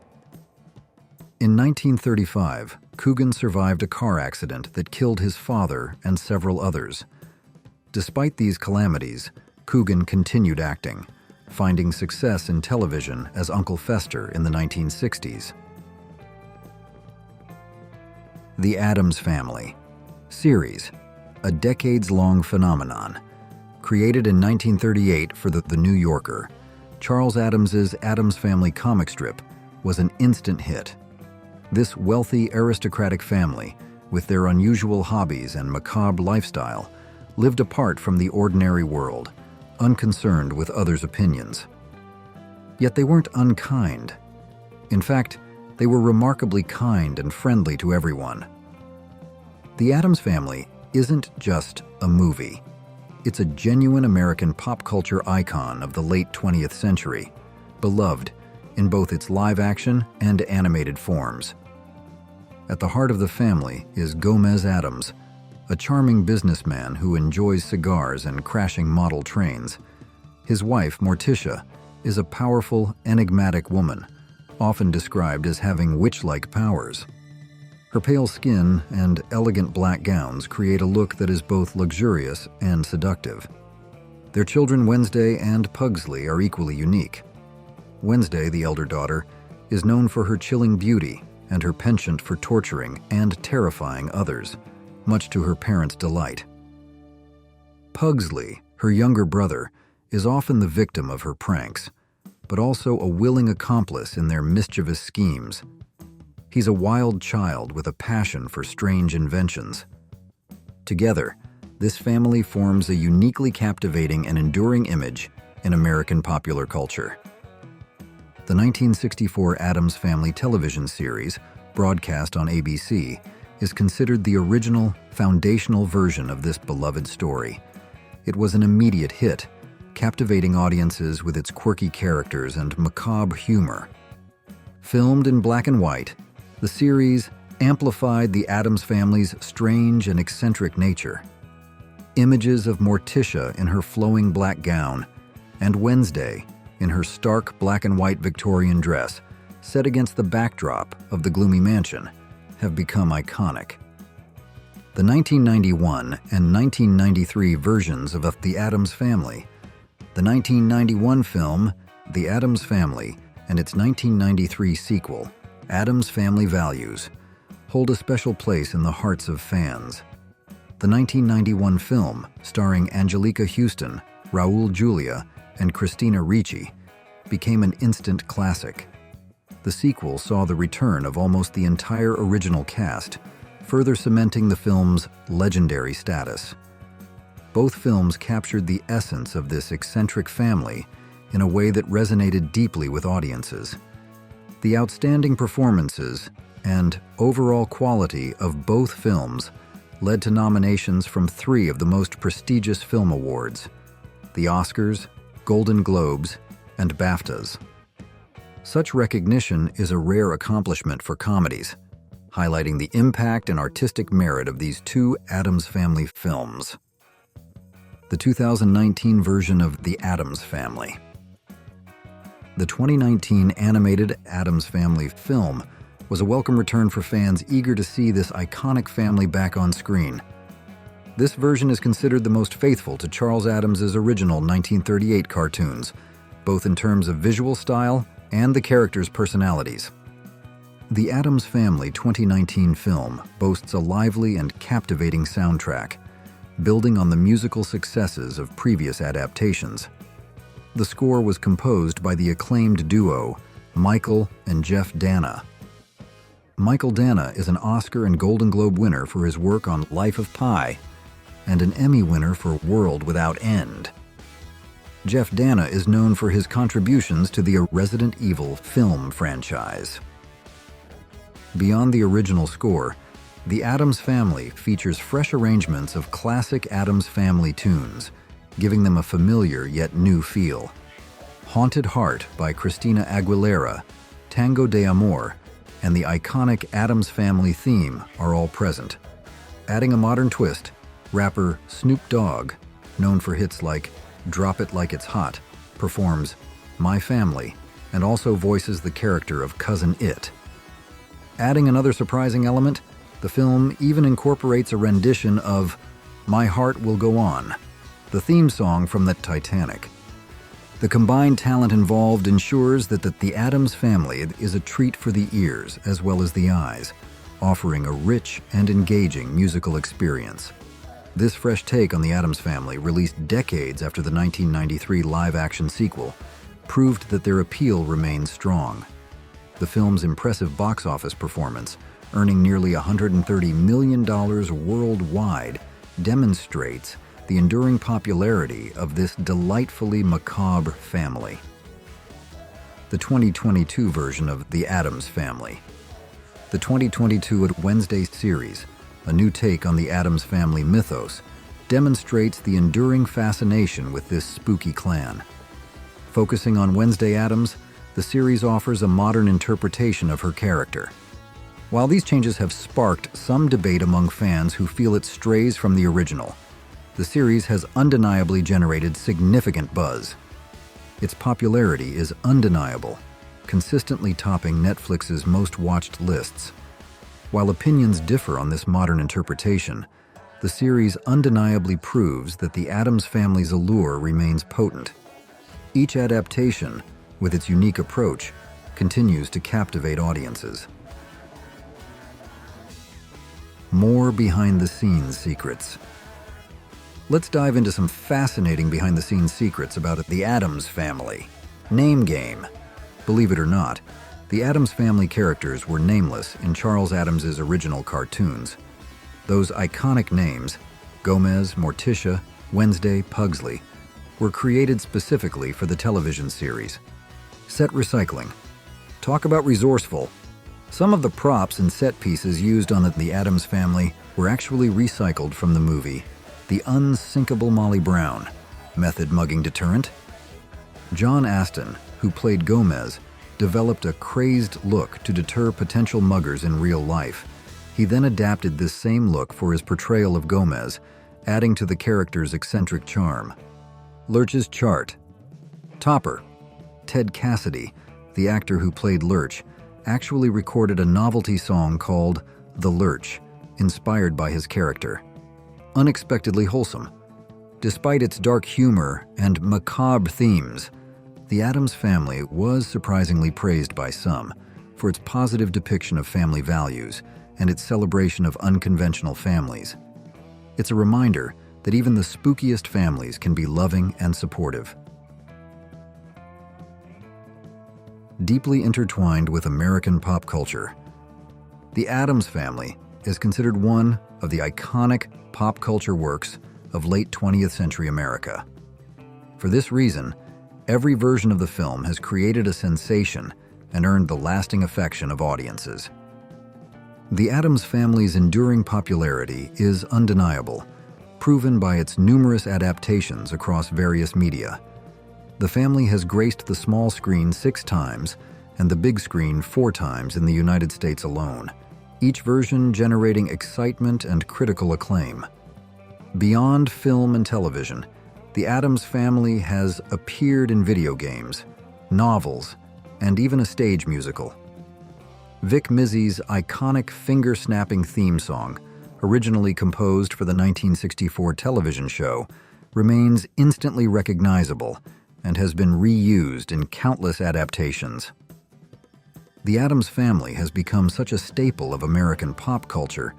In 1935, Coogan survived a car accident that killed his father and several others. Despite these calamities, Coogan continued acting, finding success in television as Uncle Fester in the 1960s. The Addams Family series, a decades-long phenomenon. Created in 1938 for the New Yorker, Charles Addams's Addams Family comic strip was an instant hit. This wealthy, aristocratic family, with their unusual hobbies and macabre lifestyle, lived apart from the ordinary world, unconcerned with others' opinions. Yet they weren't unkind. In fact, they were remarkably kind and friendly to everyone. The Addams Family isn't just a movie. It's a genuine American pop culture icon of the late 20th century, beloved in both its live-action and animated forms. At the heart of the family is Gomez Addams, a charming businessman who enjoys cigars and crashing model trains. His wife, Morticia, is a powerful, enigmatic woman, often described as having witch-like powers. Her pale skin and elegant black gowns create a look that is both luxurious and seductive. Their children Wednesday and Pugsley are equally unique. Wednesday, the elder daughter, is known for her chilling beauty and her penchant for torturing and terrifying others, much to her parents' delight. Pugsley, her younger brother, is often the victim of her pranks, but also a willing accomplice in their mischievous schemes. He's a wild child with a passion for strange inventions. Together, this family forms a uniquely captivating and enduring image in American popular culture. The 1964 Addams Family television series, broadcast on ABC, is considered the original, foundational version of this beloved story. It was an immediate hit, captivating audiences with its quirky characters and macabre humor. Filmed in black and white, the series amplified the Addams family's strange and eccentric nature. Images of Morticia in her flowing black gown and Wednesday in her stark black and white Victorian dress, set against the backdrop of the gloomy mansion, have become iconic. The 1991 and 1993 versions of The Addams Family, the 1991 film The Addams Family and its 1993 sequel, Addams Family Values, hold a special place in the hearts of fans. The 1991 film, starring Angelica Houston, Raul Julia, and Christina Ricci, became an instant classic. The sequel saw the return of almost the entire original cast, further cementing the film's legendary status. Both films captured the essence of this eccentric family in a way that resonated deeply with audiences. The outstanding performances and overall quality of both films led to nominations from 3 of the most prestigious film awards: the Oscars, Golden Globes, and BAFTAs. Such recognition is a rare accomplishment for comedies, highlighting the impact and artistic merit of these 2 Addams Family films. The 2019 version of The Addams Family. The 2019 animated Addams Family film was a welcome return for fans eager to see this iconic family back on screen. This version is considered the most faithful to Charles Addams's original 1938 cartoons, both in terms of visual style and the characters' personalities. The Addams Family 2019 film boasts a lively and captivating soundtrack, building on the musical successes of previous adaptations. The score was composed by the acclaimed duo Michael and Jeff Dana. Michael Dana is an Oscar and Golden Globe winner for his work on Life of Pi and an Emmy winner for World Without End. Jeff Dana is known for his contributions to the Resident Evil film franchise. Beyond the original score, The Addams Family features fresh arrangements of classic Addams Family tunes, giving them a familiar yet new feel. Haunted Heart by Christina Aguilera, Tango de Amor, and the iconic Addams Family theme are all present. Adding a modern twist, rapper Snoop Dogg, known for hits like Drop It Like It's Hot, performs My Family and also voices the character of Cousin It. Adding another surprising element, the film even incorporates a rendition of My Heart Will Go On, the theme song from the Titanic. The combined talent involved ensures that The Addams Family is a treat for the ears as well as the eyes, offering a rich and engaging musical experience. This fresh take on The Addams Family, released decades after the 1993 live-action sequel, proved that their appeal remains strong. The film's impressive box office performance, earning nearly $130 million worldwide, demonstrates the enduring popularity of this delightfully macabre family. The 2022 version of The Addams Family. The 2022 Wednesday series, a new take on the Addams Family mythos, demonstrates the enduring fascination with this spooky clan. Focusing on Wednesday Addams, the series offers a modern interpretation of her character. While these changes have sparked some debate among fans who feel it strays from the original, the series has undeniably generated significant buzz. Its popularity is undeniable, consistently topping Netflix's most-watched lists. While opinions differ on this modern interpretation, the series undeniably proves that the Addams Family's allure remains potent. Each adaptation, with its unique approach, continues to captivate audiences. More behind-the-scenes secrets. Let's dive into some fascinating behind-the-scenes secrets about The Addams Family. Name game. Believe it or not, the Addams Family characters were nameless in Charles Addams's original cartoons. Those iconic names, Gomez, Morticia, Wednesday, Pugsley, were created specifically for the television series. Set recycling. Talk about resourceful. Some of the props and set pieces used on The Addams Family were actually recycled from the movie The Unsinkable Molly Brown, method mugging deterrent? John Aston, who played Gomez, developed a crazed look to deter potential muggers in real life. He then adapted this same look for his portrayal of Gomez, adding to the character's eccentric charm. Lurch's chart. Topper. Ted Cassidy, the actor who played Lurch, actually recorded a novelty song called The Lurch, inspired by his character. Unexpectedly wholesome. Despite its dark humor and macabre themes, The Addams Family was surprisingly praised by some for its positive depiction of family values and its celebration of unconventional families. It's a reminder that even the spookiest families can be loving and supportive. Deeply intertwined with American pop culture, The Addams Family is considered one of the iconic pop culture works of late 20th century America. For this reason, every version of the film has created a sensation and earned the lasting affection of audiences. The Addams Family's enduring popularity is undeniable, proven by its numerous adaptations across various media. The family has graced the small screen 6 times and the big screen 4 times in the United States alone, each version generating excitement and critical acclaim. Beyond film and television, The Addams Family has appeared in video games, novels, and even a stage musical. Vic Mizzy's iconic finger-snapping theme song, originally composed for the 1964 television show, remains instantly recognizable and has been reused in countless adaptations. The Addams Family has become such a staple of American pop culture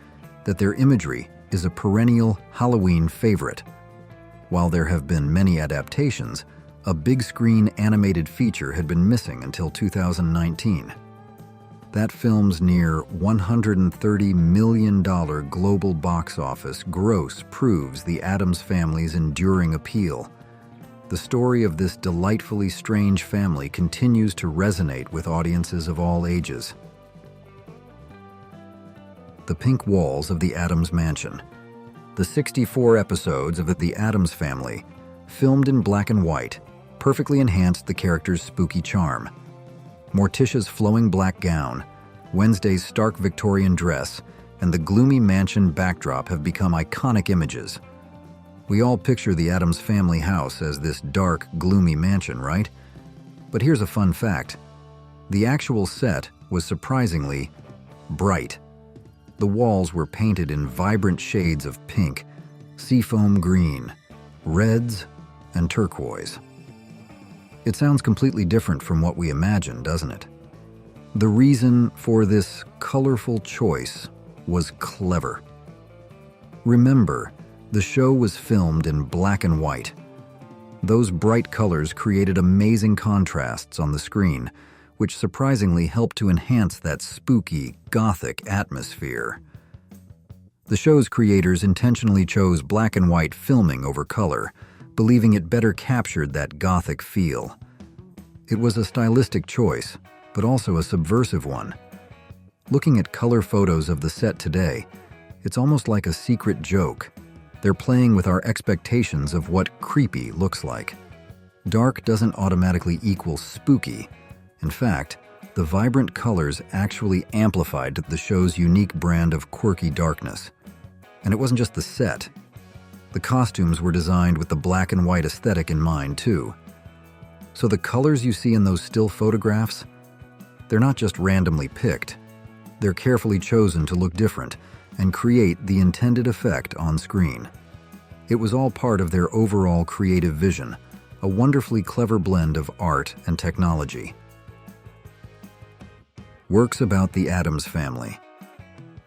that their imagery is a perennial Halloween favorite. While there have been many adaptations, a big-screen animated feature had been missing until 2019. That film's near $130 million global box office gross proves The Addams Family's enduring appeal. The story of this delightfully strange family continues to resonate with audiences of all ages. The Pink Walls of the Addams Mansion. The 64 episodes of The Addams Family, filmed in black and white, perfectly enhanced the character's spooky charm. Morticia's flowing black gown, Wednesday's stark Victorian dress, and the gloomy mansion backdrop have become iconic images. We all picture the Addams Family house as this dark, gloomy mansion, right? But here's a fun fact. The actual set was surprisingly bright. The walls were painted in vibrant shades of pink, seafoam green, reds, and turquoise. It sounds completely different from what we imagined, doesn't it? The reason for this colorful choice was clever. Remember, the show was filmed in black and white. Those bright colors created amazing contrasts on the screen, which surprisingly helped to enhance that spooky, gothic atmosphere. The show's creators intentionally chose black and white filming over color, believing it better captured that gothic feel. It was a stylistic choice, but also a subversive one. Looking at color photos of the set today, it's almost like a secret joke. They're playing with our expectations of what creepy looks like. Dark doesn't automatically equal spooky. In fact, the vibrant colors actually amplified the show's unique brand of quirky darkness. And it wasn't just the set. The costumes were designed with the black and white aesthetic in mind, too. So the colors you see in those still photographs, they're not just randomly picked. They're carefully chosen to look different and create the intended effect on screen. It was all part of their overall creative vision, a wonderfully clever blend of art and technology. Works about the Addams Family.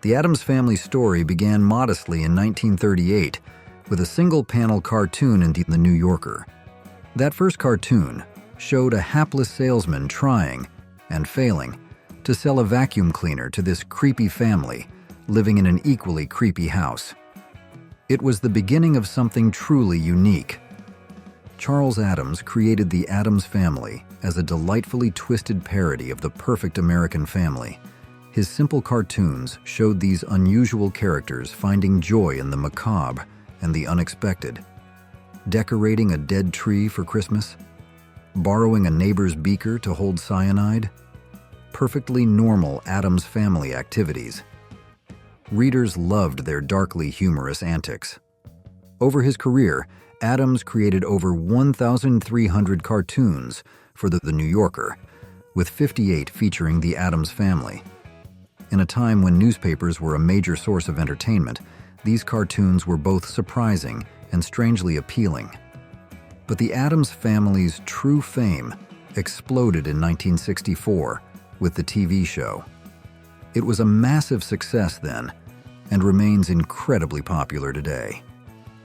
The Addams Family story began modestly in 1938 with a single-panel cartoon in The New Yorker. That first cartoon showed a hapless salesman trying, and failing, to sell a vacuum cleaner to this creepy family living in an equally creepy house. It was the beginning of something truly unique. Charles Addams created the Addams Family as a delightfully twisted parody of the perfect American family. His simple cartoons showed these unusual characters finding joy in the macabre and the unexpected. Decorating a dead tree for Christmas? Borrowing a neighbor's beaker to hold cyanide? Perfectly normal Addams Family activities. Readers loved their darkly humorous antics. Over his career, Addams created over 1,300 cartoons for The New Yorker, with 58 featuring the Addams Family. In a time when newspapers were a major source of entertainment, these cartoons were both surprising and strangely appealing. But the Addams Family's true fame exploded in 1964 with the TV show. It was a massive success then and remains incredibly popular today.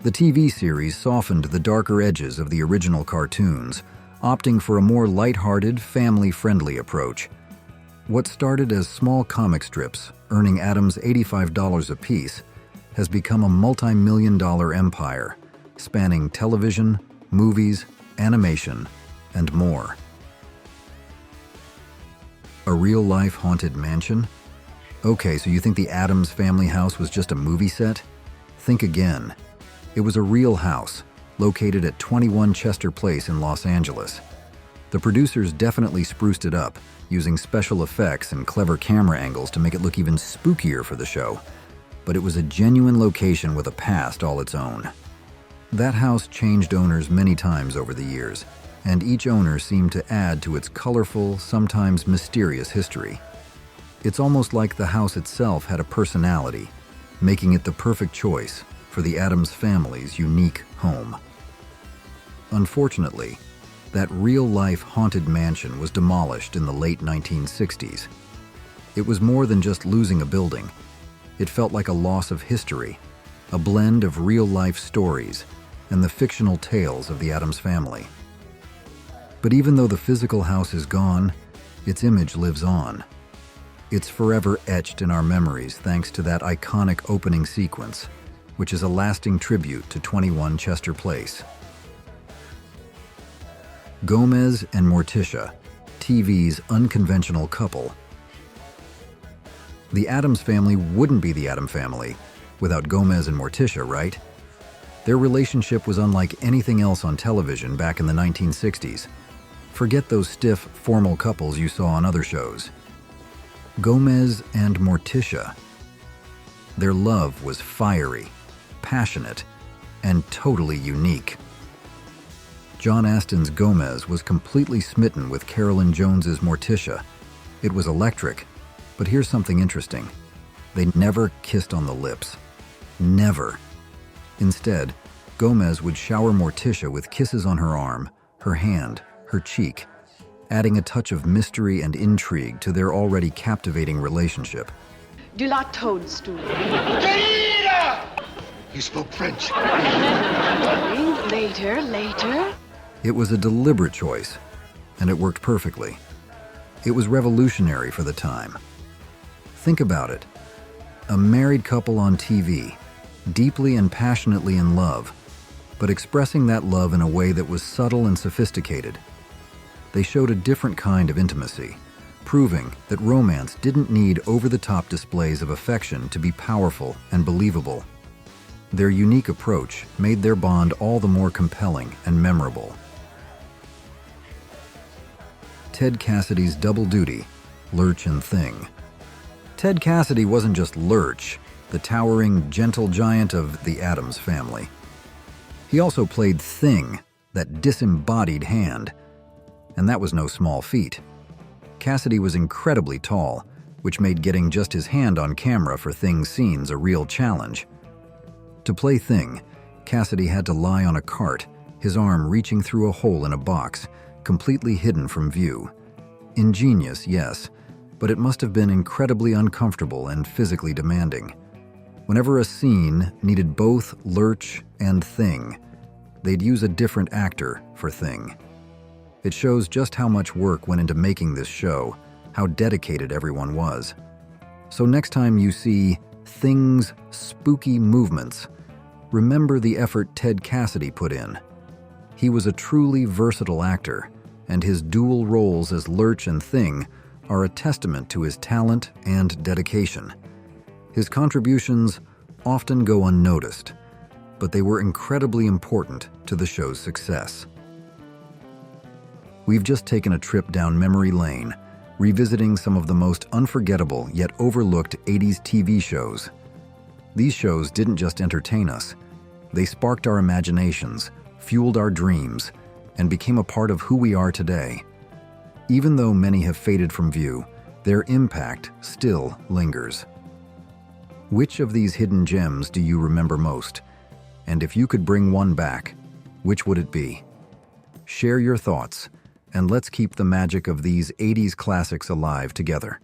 The TV series softened the darker edges of the original cartoons, opting for a more lighthearted, family-friendly approach. What started as small comic strips, earning Addams $85 apiece, has become a multi-million-dollar empire, spanning television, movies, animation, and more. A real-life haunted mansion? Okay, so you think the Addams Family house was just a movie set? Think again. It was a real house, located at 21 Chester Place in Los Angeles. The producers definitely spruced it up, using special effects and clever camera angles to make it look even spookier for the show. But it was a genuine location with a past all its own. That house changed owners many times over the years, and each owner seemed to add to its colorful, sometimes mysterious history. It's almost like the house itself had a personality, making it the perfect choice for the Addams Family's unique home. Unfortunately, that real-life haunted mansion was demolished in the late 1960s. It was more than just losing a building. It felt like a loss of history, a blend of real-life stories and the fictional tales of the Addams Family. But even though the physical house is gone, its image lives on. It's forever etched in our memories thanks to that iconic opening sequence, which is a lasting tribute to 21 Chester Place. Gomez and Morticia, TV's unconventional couple. The Addams Family wouldn't be the Addams Family without Gomez and Morticia, right? Their relationship was unlike anything else on television back in the 1960s. Forget those stiff, formal couples you saw on other shows. Gomez and Morticia. Their love was fiery, passionate, and totally unique. John Astin's Gomez was completely smitten with Carolyn Jones's Morticia. It was electric, but here's something interesting. They never kissed on the lips. Never. Instead, Gomez would shower Morticia with kisses on her arm, her hand, her cheek, adding a touch of mystery and intrigue to their already captivating relationship.
De la toadstool.
You spoke French.
Later.
It was a deliberate choice, and it worked perfectly. It was revolutionary for the time. Think about it. A married couple on TV, deeply and passionately in love, but expressing that love in a way that was subtle and sophisticated. They showed a different kind of intimacy, proving that romance didn't need over-the-top displays of affection to be powerful and believable. Their unique approach made their bond all the more compelling and memorable. Ted Cassidy's double duty, Lurch and Thing. Ted Cassidy wasn't just Lurch, the towering, gentle giant of the Addams Family. He also played Thing, that disembodied hand, and that was no small feat. Cassidy was incredibly tall, which made getting just his hand on camera for Thing's scenes a real challenge. To play Thing, Cassidy had to lie on a cart, his arm reaching through a hole in a box, completely hidden from view. Ingenious, yes, but it must have been incredibly uncomfortable and physically demanding. Whenever a scene needed both Lurch and Thing, they'd use a different actor for Thing. It shows just how much work went into making this show, how dedicated everyone was. So next time you see Thing's spooky movements, remember the effort Ted Cassidy put in. He was a truly versatile actor, and his dual roles as Lurch and Thing are a testament to his talent and dedication. His contributions often go unnoticed, but they were incredibly important to the show's success. We've just taken a trip down memory lane, revisiting some of the most unforgettable yet overlooked 80s TV shows. These shows didn't just entertain us, they sparked our imaginations, fueled our dreams, and became a part of who we are today. Even though many have faded from view, their impact still lingers. Which of these hidden gems do you remember most? And if you could bring one back, which would it be? Share your thoughts, and let's keep the magic of these 80s classics alive together.